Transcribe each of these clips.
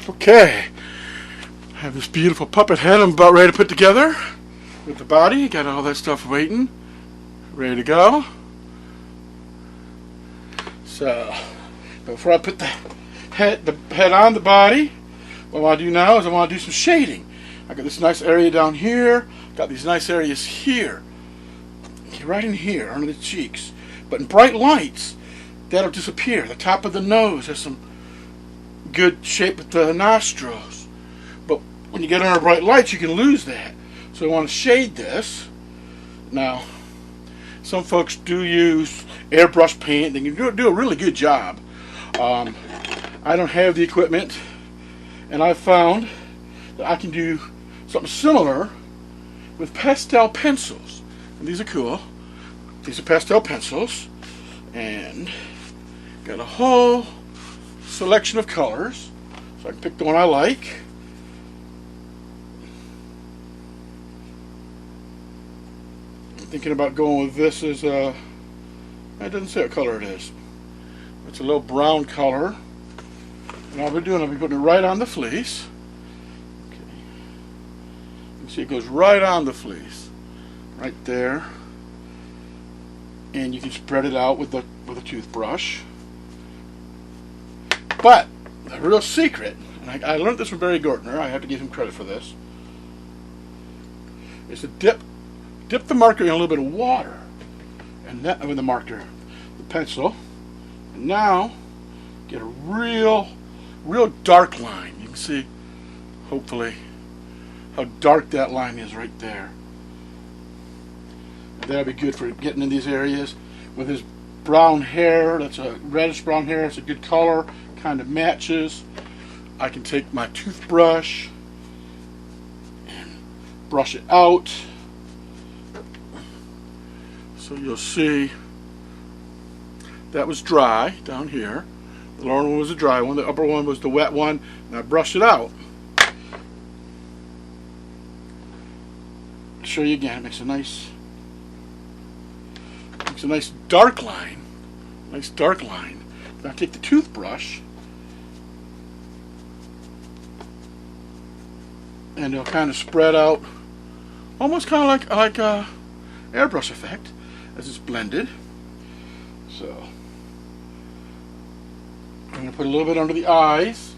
Okay, I have this beautiful puppet head I'm about ready to put together with the body. Got all that stuff waiting, ready to go. So, before I put the head on the body, what I want to do now is I want to do some shading. I got this nice area down here, got these nice areas here, right in here under the cheeks. But in bright lights, that'll disappear. The top of the nose has some good shape with the nostrils, but when you get under bright lights you can lose that. So I want to shade this. Now some folks do use airbrush paint. They can do a really good job. I don't have the equipment, and I found that I can do something similar with pastel pencils, and these are cool. These are pastel pencils, and got a whole selection of colors, so I can pick the one I like. I'm thinking about going with this as it doesn't say what color it is. It's a little brown color, and I'll be putting it right on the fleece. Okay. You can see it goes right on the fleece, right there, and you can spread it out with a toothbrush. But the real secret, and I learned this from Gordemer, I have to give him credit for this, is to dip the marker in a little bit of water, and that with the pencil, and now get a real dark line. You can see, hopefully, how dark that line is right there. And that'll be good for getting in these areas. With his brown hair, that's a reddish brown hair, it's a good color, kind of matches. I can take my toothbrush and brush it out. So you'll see that was dry down here. The lower one was the dry one, the upper one was the wet one, and I brush it out. I'll show you again. It makes a nice dark line. Nice dark line. Now take the toothbrush, and it'll kind of spread out, almost kind of like a airbrush effect as it's blended. So I'm going to put a little bit under the eyes,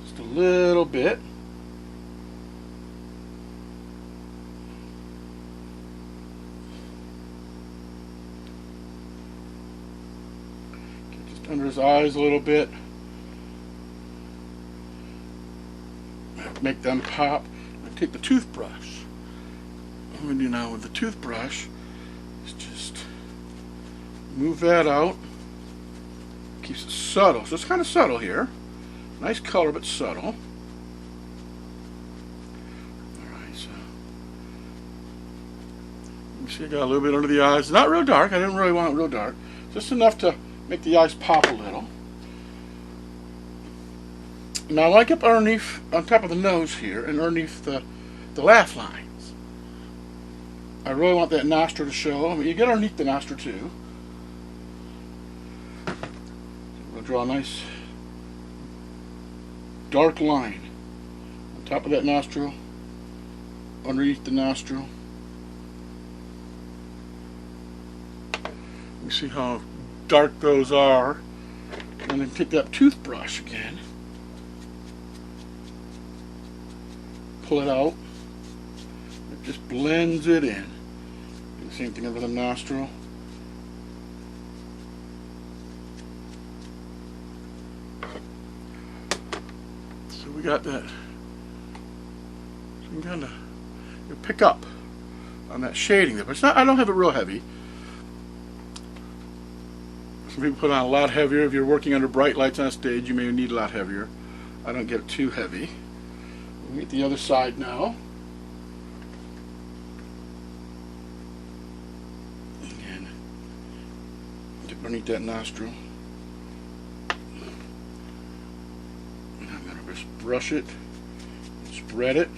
just a little bit. Just under his eyes a little bit. Make them pop. I take the toothbrush. What I'm going to do now with the toothbrush is just move that out. Keeps it subtle. So it's kind of subtle here. Nice color, but subtle. Alright, so you see I got a little bit under the eyes. Not real dark. I didn't really want it real dark. Just enough to make the eyes pop a little. Now, like up underneath, on top of the nose here, and underneath the laugh lines, I really want that nostril to show. I mean, you get underneath the nostril too. We'll draw a nice dark line on top of that nostril, underneath the nostril. You see how dark those are, and then take that toothbrush again. Pull it out. It just blends it in. Do the same thing over the nostril. So we got that. So you can kind of pick up on that shading there, but it's not. I don't have it real heavy. Some people put on a lot heavier. If you're working under bright lights on a stage, you may need a lot heavier. I don't get it too heavy. We'll get the other side now. Again, dip underneath that nostril. And I'm going to just brush it, spread it.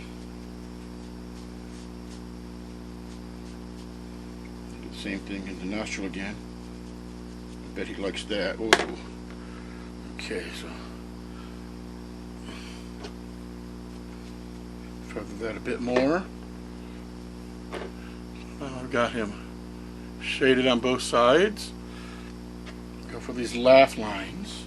Do the same thing in the nostril again. I bet he likes that. Ooh. Okay, so Feather that a bit more. I've got him shaded on both sides. Go for these laugh lines.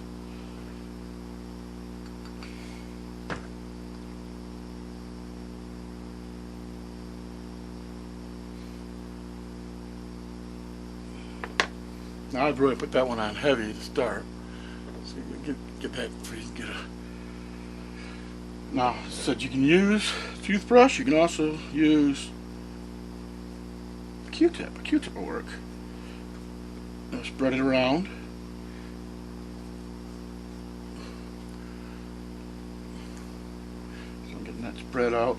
Now I've really put that one on heavy to start, so you can get that so you can get a. Now, as I said, you can use a toothbrush. You can also use a Q-tip. A Q-tip will work. Now spread it around. So I'm getting that spread out.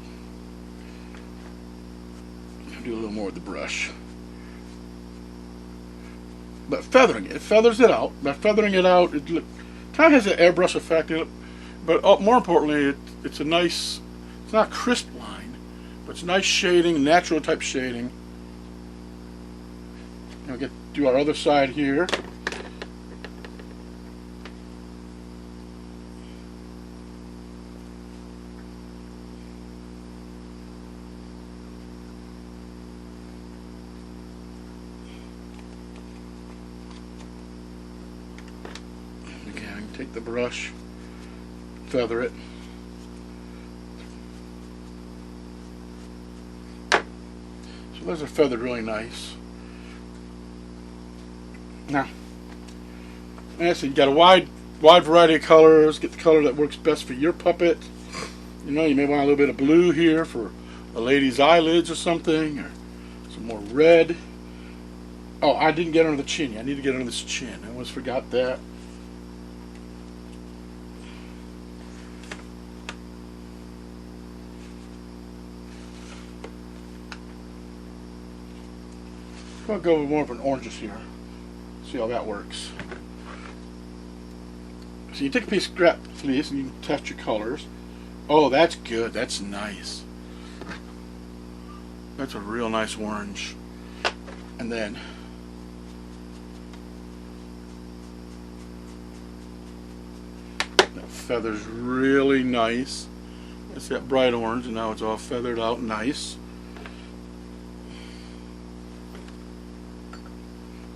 I'll do a little more with the brush. But feathering it feathers it out. By feathering it out, it kind of has an airbrush effect in it. But more importantly, it's a nice, it's not a crisp line, but it's nice shading, natural type shading. Now do our other side here. Again, take the brush, feather it. So those are feathered really nice. Now, as I said, you got a wide variety of colors. Get the color that works best for your puppet. You know, you may want a little bit of blue here for a lady's eyelids or something, or some more red. Oh, I didn't get under the chin. I need to get under this chin. I almost forgot that. I'll go with more of an oranges here. See how that works. So you take a piece of scrap fleece and you can test your colors. Oh, that's good. That's nice. That's a real nice orange. And then that feather's really nice. It's that bright orange, and now it's all feathered out nice.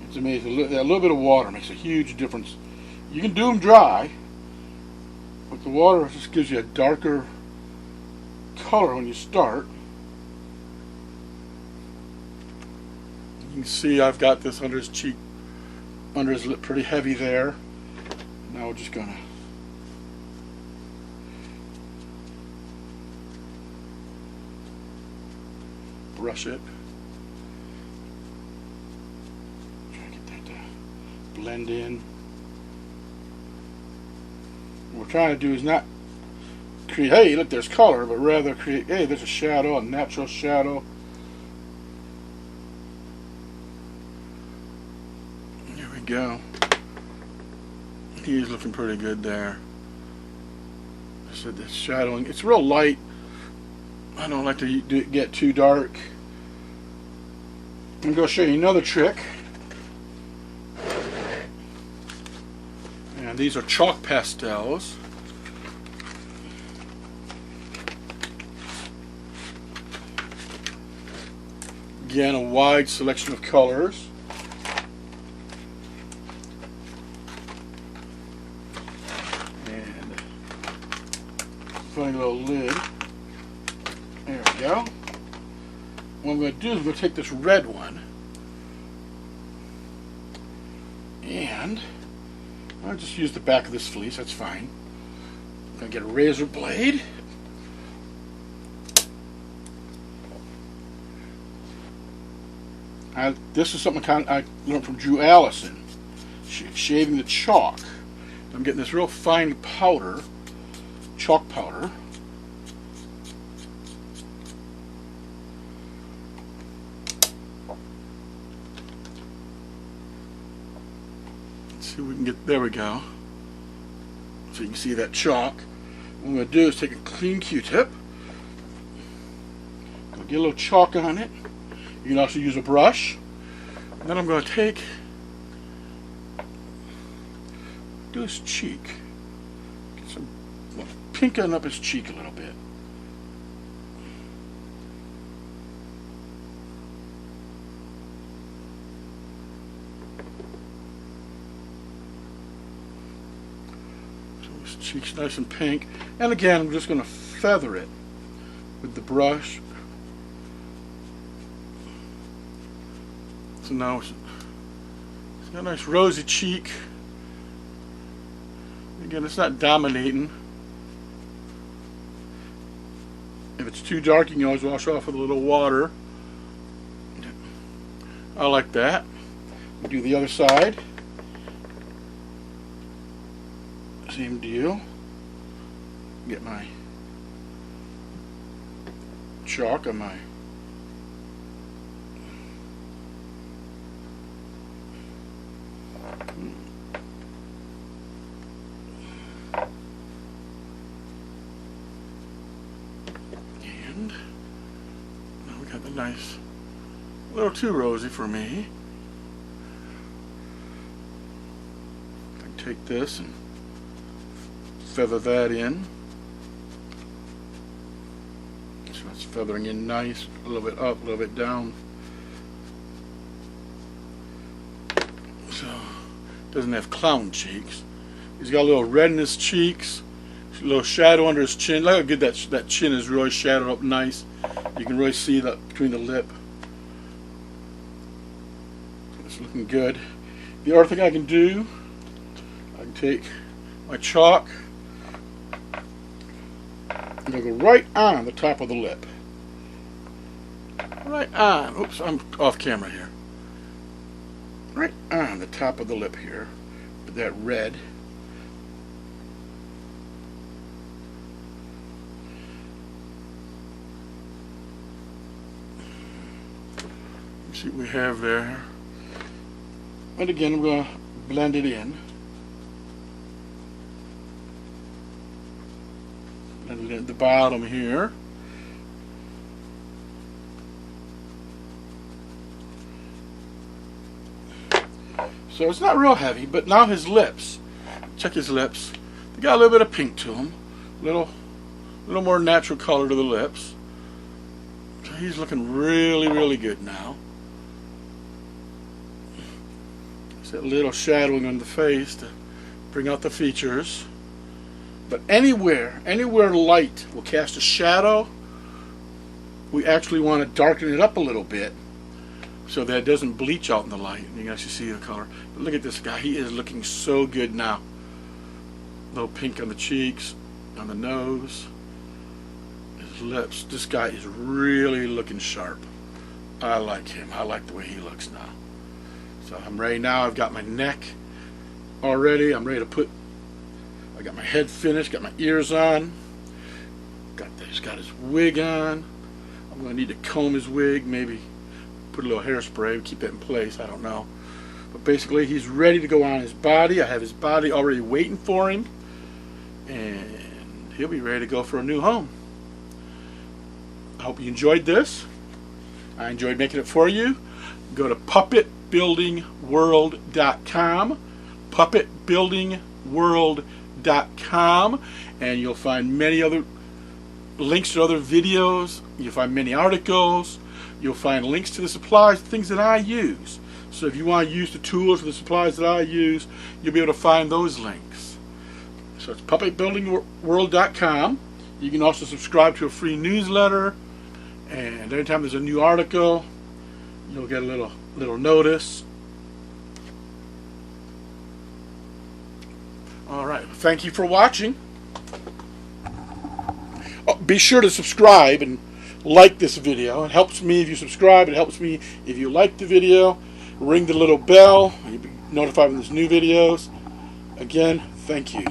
It's amazing. A little bit of water makes a huge difference. You can do them dry, but the water just gives you a darker color when you start. You can see I've got this under his cheek, under his lip, pretty heavy there. Now we're just gonna brush it. Blend in. What we're trying to do is not create, hey, look, there's color, but rather create, hey, there's a shadow, a natural shadow. There we go. He's looking pretty good there. I said the shadowing, it's real light. I don't like to get too dark. I'm going to show you another trick. And these are chalk pastels. Again, a wide selection of colors. And putting a little lid. There we go. What I'm going to do is I'm going to take this red one and I'll just use the back of this fleece, that's fine. I'm going to get a razor blade. This is something I learned from Drew Allison, shaving the chalk. I'm getting this real fine powder, chalk powder. See if we can get, there we go. So you can see that chalk. What I'm going to do is take a clean Q-tip, get a little chalk on it. You can also use a brush. And then I'm going to do his cheek. Get some, pinken up his cheek a little bit. This cheek's nice and pink. And again, I'm just going to feather it with the brush. So now it's got a nice rosy cheek. Again, it's not dominating. If it's too dark, you can always wash off with a little water. I like that. We do the other side. Same deal. Get my chalk on my and now we got the nice, a little too rosy for me. I can take this and feather that in. So it's feathering in nice, a little bit up, a little bit down. So doesn't have clown cheeks. He's got a little red in his cheeks, a little shadow under his chin. Look how good that chin is really shadowed up nice. You can really see that between the lip. It's looking good. The other thing I can do, I can take my chalk and I'll go right on the top of the lip. Right on. Oops, I'm off camera here. Right on the top of the lip here. With that red. Let's see what we have there. And again, I'm going to blend it in. Blend it at the bottom here. So it's not real heavy, but now his lips. Check his lips. They got a little bit of pink to them. A little more natural color to the lips. So he's looking really, really good now. There's that little shadowing on the face to bring out the features. But anywhere light will cast a shadow, we actually want to darken it up a little bit so that it doesn't bleach out in the light. You can actually see the color. But look at this guy. He is looking so good now. A little pink on the cheeks, on the nose, his lips. This guy is really looking sharp. I like him. I like the way he looks now. So I'm ready now. I've got my neck already. I'm ready to put, I got my head finished, got my ears on. He's got his wig on. I'm going to need to comb his wig, maybe put a little hairspray, keep it in place, I don't know. But basically he's ready to go on his body. I have his body already waiting for him. And he'll be ready to go for a new home. I hope you enjoyed this. I enjoyed making it for you. Go to puppetbuildingworld.com, puppetbuildingworld.com, and you'll find many other links to other videos. You'll find many articles. You'll find links to the supplies, things that I use. So if you want to use the tools or the supplies that I use, you'll be able to find those links. So it's puppetbuildingworld.com. You can also subscribe to a free newsletter, and anytime there's a new article, you'll get a little notice. Alright, thank you for watching. Oh, be sure to subscribe and like this video. It helps me if you subscribe. It helps me if you like the video. Ring the little bell. You'll be notified when there's new videos. Again, thank you.